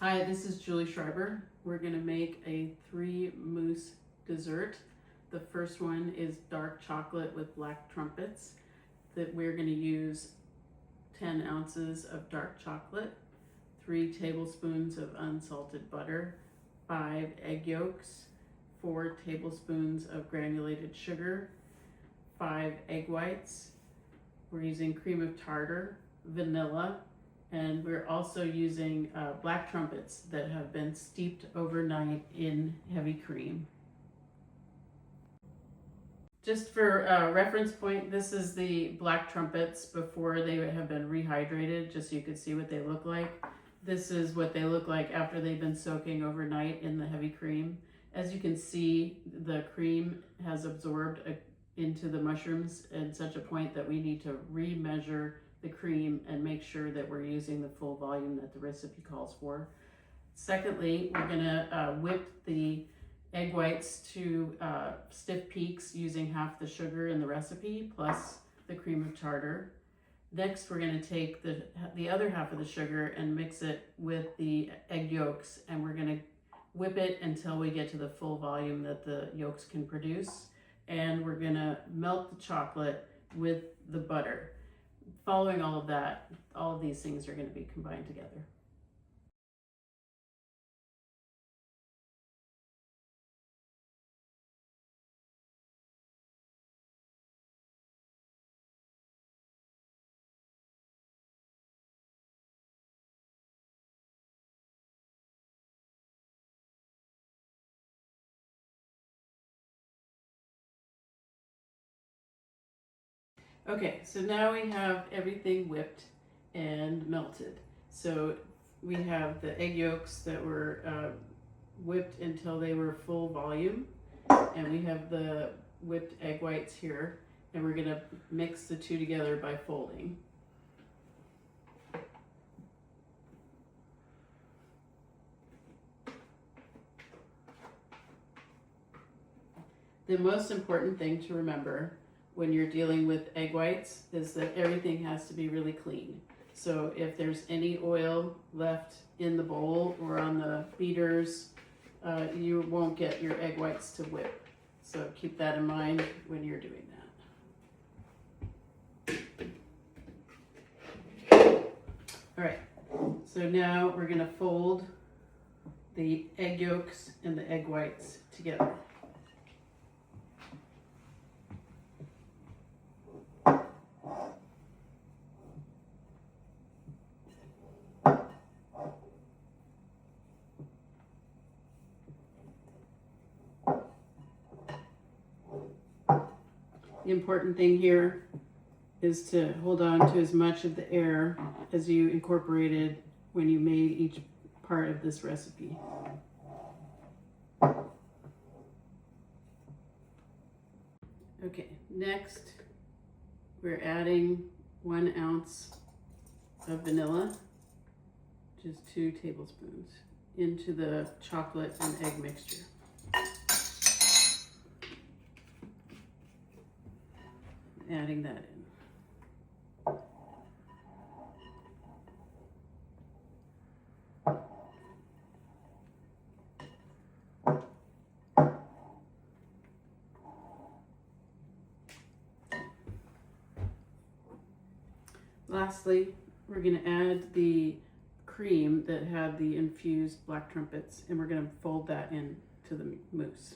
Hi, this is Julie Schreiber. We're gonna make a 3 mousse dessert. The first one is dark chocolate with black trumpets. That we're gonna use 10 ounces of dark chocolate, 3 tablespoons of unsalted butter, 5 egg yolks, 4 tablespoons of granulated sugar, 5 egg whites. We're using cream of tartar, vanilla, and we're also using black trumpets that have been steeped overnight in heavy cream. Just for reference point, this is the black trumpets before they have been rehydrated, just so you can see what they look like. This is what they look like after they've been soaking overnight in the heavy cream. As you can see, the cream has absorbed into the mushrooms at such a point that we need to remeasure the cream and make sure that we're using the full volume that the recipe calls for. Secondly, we're gonna whip the egg whites to stiff peaks using half the sugar in the recipe plus the cream of tartar. Next, we're gonna take the other half of the sugar and mix it with the egg yolks, and we're gonna whip it until we get to the full volume that the yolks can produce. And we're gonna melt the chocolate with the butter. Following all of that, all of these things are going to be combined together. Okay, so now we have everything whipped and melted. So we have the egg yolks that were whipped until they were full volume, and we have the whipped egg whites here, and we're gonna mix the two together by folding. The most important thing to remember when you're dealing with egg whites is that everything has to be really clean. So if there's any oil left in the bowl or on the beaters, you won't get your egg whites to whip. So keep that in mind when you're doing that. All right, so now we're gonna fold the egg yolks and the egg whites together. The important thing here is to hold on to as much of the air as you incorporated when you made each part of this recipe. Okay, next we're adding 1 ounce of vanilla, just 2 tablespoons, into the chocolate and egg mixture. Adding that in. Lastly, we're going to add the cream that had the infused black trumpets, and we're going to fold that into the mousse.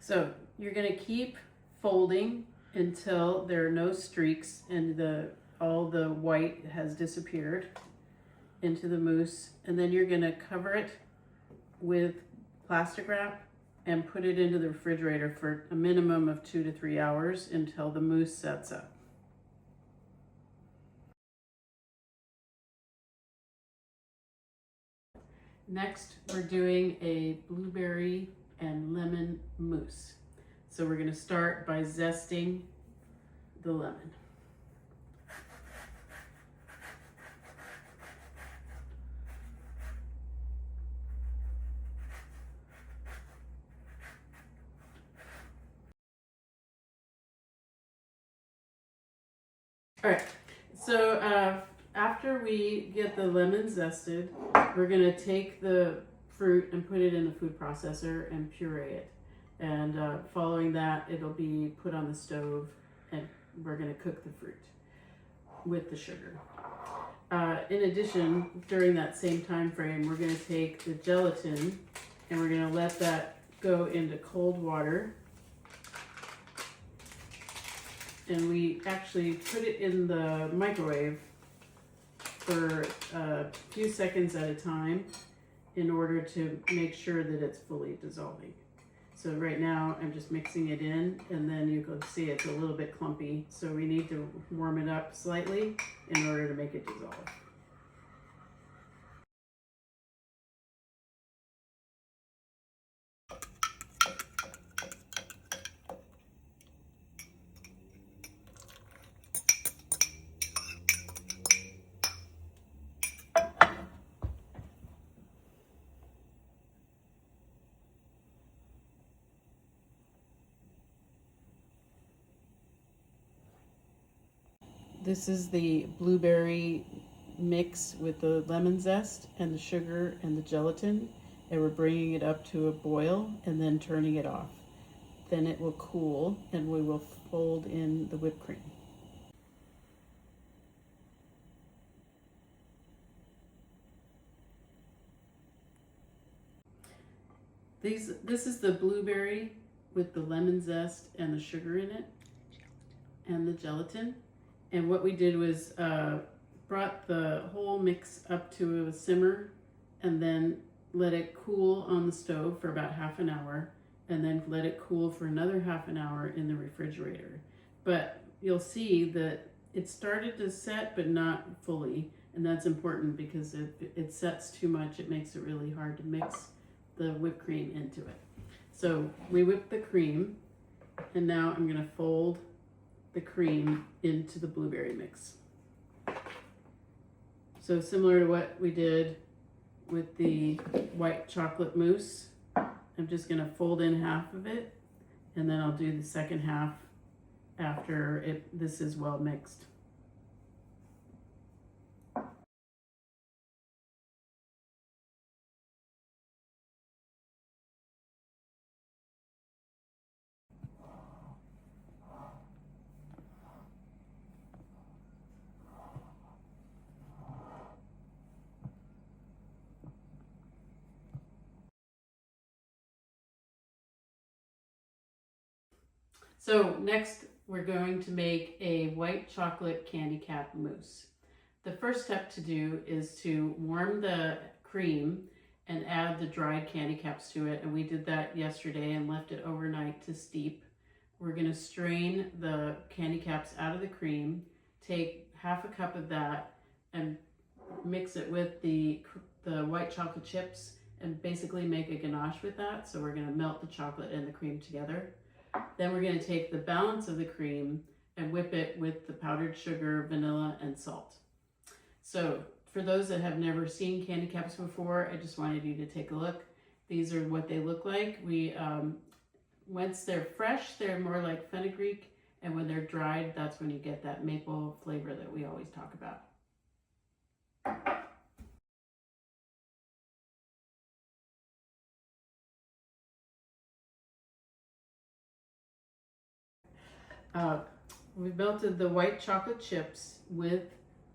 So you're going to keep folding until there are no streaks and all the white has disappeared into the mousse, and then you're going to cover it with plastic wrap and put it into the refrigerator for a minimum of 2 to 3 hours until the mousse sets up. Next, we're doing a blueberry and lemon mousse. So we're going to start by zesting the lemon. All right, so after we get the lemon zested, we're gonna take the fruit and put it in the food processor and puree it. And following that, it'll be put on the stove and we're gonna cook the fruit with the sugar. In addition, during that same time frame, we're gonna take the gelatin and we're gonna let that go into cold water. And we actually put it in the microwave for a few seconds at a time in order to make sure that it's fully dissolving. So right now I'm just mixing it in, and then you can see it's a little bit clumpy. So we need to warm it up slightly in order to make it dissolve. This is the blueberry mix with the lemon zest and the sugar and the gelatin, and we're bringing it up to a boil and then turning it off. Then it will cool and we will fold in the whipped cream. This is the blueberry with the lemon zest and the sugar in it and the gelatin. And what we did was brought the whole mix up to a simmer and then let it cool on the stove for about half an hour, and then let it cool for another half an hour in the refrigerator. But you'll see that it started to set, but not fully. And that's important because if it sets too much, it makes it really hard to mix the whipped cream into it. So we whipped the cream, and now I'm gonna fold the cream into the blueberry mix. So similar to what we did with the white chocolate mousse, I'm just gonna fold in half of it, and then I'll do the second half after this is well mixed. So next we're going to make a white chocolate candy cap mousse. The first step to do is to warm the cream and add the dried candy caps to it. And we did that yesterday and left it overnight to steep. We're gonna strain the candy caps out of the cream, take half a cup of that and mix it with the white chocolate chips and basically make a ganache with that. So we're gonna melt the chocolate and the cream together. Then we're gonna take the balance of the cream and whip it with the powdered sugar, vanilla, and salt. So for those that have never seen candy caps before, I just wanted you to take a look. These are what they look like. Once they're fresh, they're more like fenugreek, and when they're dried, that's when you get that maple flavor that we always talk about. We melted the white chocolate chips with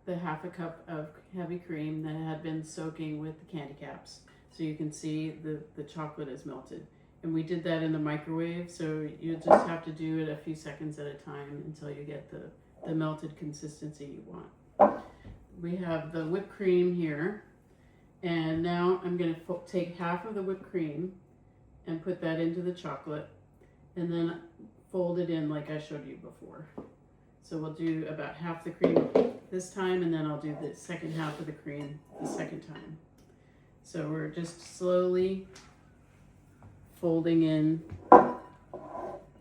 the half a cup of heavy cream that had been soaking with the candy caps. So you can see the chocolate is melted. And we did that in the microwave, so you just have to do it a few seconds at a time until you get the melted consistency you want. We have the whipped cream here, and now I'm gonna take half of the whipped cream and put that into the chocolate, and then fold it in like I showed you before. So we'll do about half the cream this time, and then I'll do the second half of the cream the second time. So we're just slowly folding in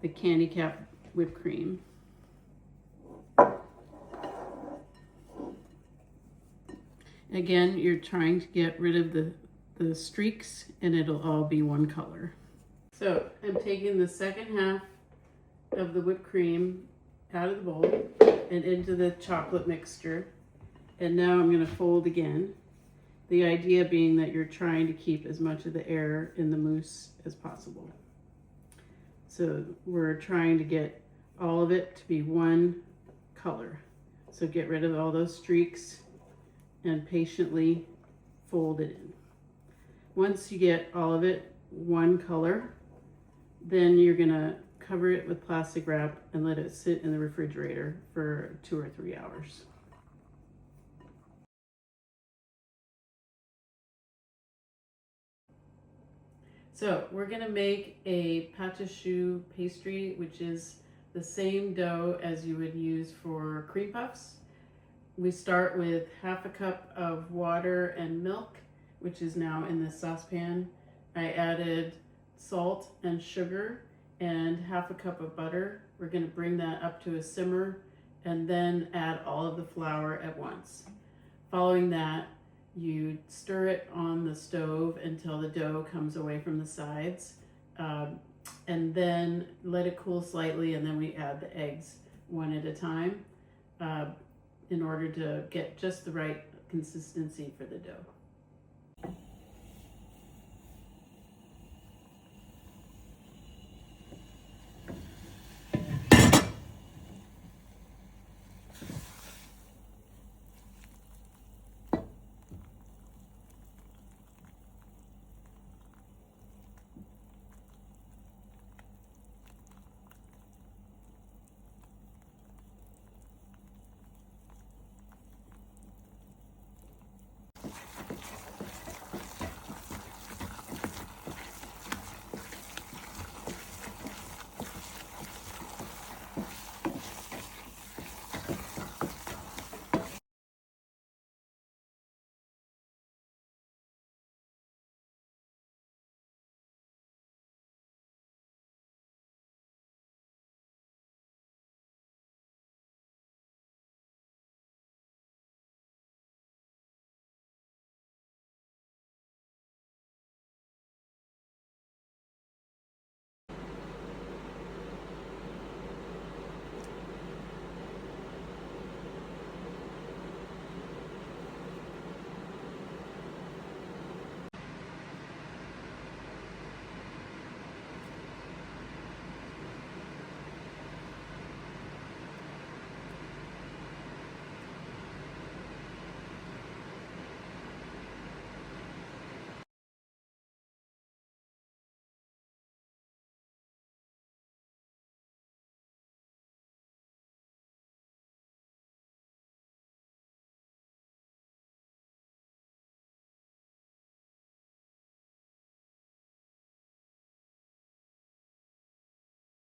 the candy cap whipped cream. Again, you're trying to get rid of the streaks, and it'll all be one color. So I'm taking the second half of the whipped cream out of the bowl and into the chocolate mixture. And now I'm going to fold again. The idea being that you're trying to keep as much of the air in the mousse as possible. So we're trying to get all of it to be one color. So get rid of all those streaks and patiently fold it in. Once you get all of it one color, then you're gonna cover it with plastic wrap and let it sit in the refrigerator for 2 or 3 hours. So we're gonna make a pâte choux pastry, which is the same dough as you would use for cream puffs. We start with half a cup of water and milk, which is now in the saucepan. I added salt and sugar and half a cup of butter. We're going to bring that up to a simmer and then add all of the flour at once. Following that, you stir it on the stove until the dough comes away from the sides, and then let it cool slightly, and then we add the eggs one at a time in order to get just the right consistency for the dough.